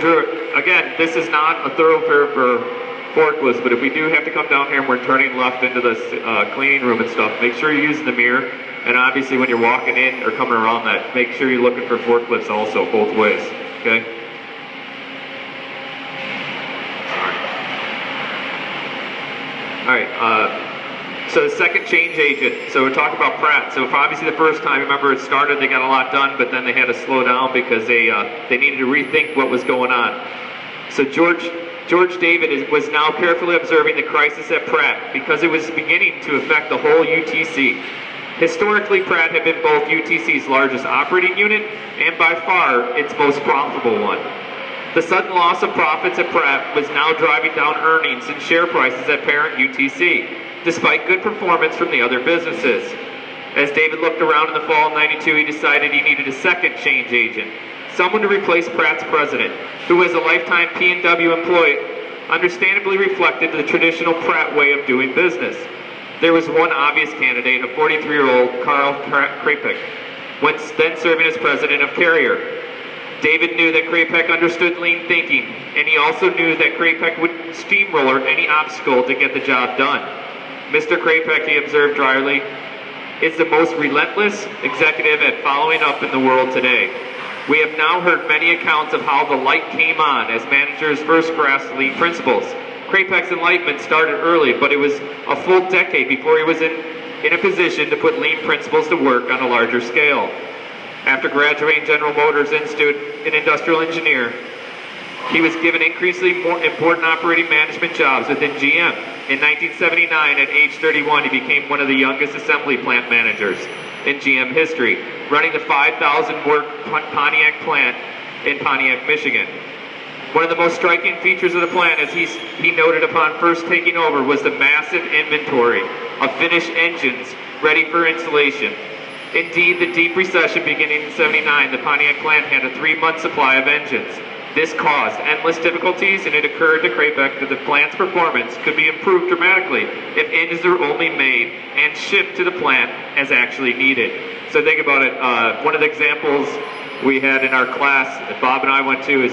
Drew, again, this is not a thoroughfare for forklifts, but if we do have to come down here and we're turning left into the cleaning room and stuff, make sure you're using the mirror. And obviously when you're walking in or coming around that, make sure you're looking for forklifts also, both ways, okay? All right, so the second change agent. So we're talking about Pratt. So if obviously the first time, remember it started, they got a lot done, but then they had to slow down because they needed to rethink what was going on. So George David was now carefully observing the crisis at Pratt because it was beginning to affect the whole UTC. Historically, Pratt had been both UTC's largest operating unit and by far its most profitable one. The sudden loss of profits at Pratt was now driving down earnings and share prices at parent UTC, despite good performance from the other businesses. As David looked around in the fall of '92, he decided he needed a second change agent, someone to replace Pratt's president, who as a lifetime P&W employee understandably reflected the traditional Pratt way of doing business. There was one obvious candidate, a 43-year-old Carl Krapek, then serving as president of Carrier. David knew that Krapek understood lean thinking, and he also knew that Krapek would steamroller any obstacle to get the job done. Mr. Krapek, he observed dryly, is the most relentless executive at following up in the world today. We have now heard many accounts of how the light came on as managers first grasped lean principles. Krapek's enlightenment started early, but it was a full decade before he was in a position to put lean principles to work on a larger scale. After graduating General Motors Institute in industrial engineer, he was given increasingly more important operating management jobs within GM. In 1979, at age 31, he became one of the youngest assembly plant managers in GM history, running the 5,000-work Pontiac plant in Pontiac, Michigan. One of the most striking features of the plant, as he noted upon first taking over, was the massive inventory of finished engines ready for installation. Indeed, the deep recession beginning in '79, the Pontiac plant had a 3-month supply of engines. This caused endless difficulties, and it occurred to Krapek that the plant's performance could be improved dramatically if engines were only made and shipped to the plant as actually needed. So think about it. One of the examples we had in our class that Bob and I went to is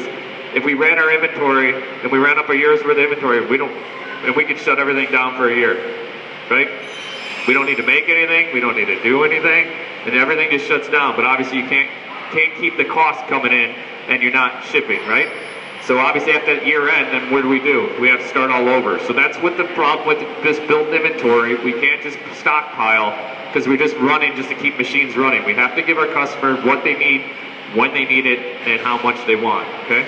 if we ran our inventory and we ran up a year's worth of inventory, we could shut everything down for a year, right? We don't need to make anything, we don't need to do anything, and everything just shuts down. But obviously you can't keep the cost coming in and you're not shipping, right? So obviously at that year end, then what do? We have to start all over. So that's what the problem with this built inventory. We can't just stockpile because we're just running just to keep machines running. We have to give our customer what they need, when they need it, and how much they want, okay?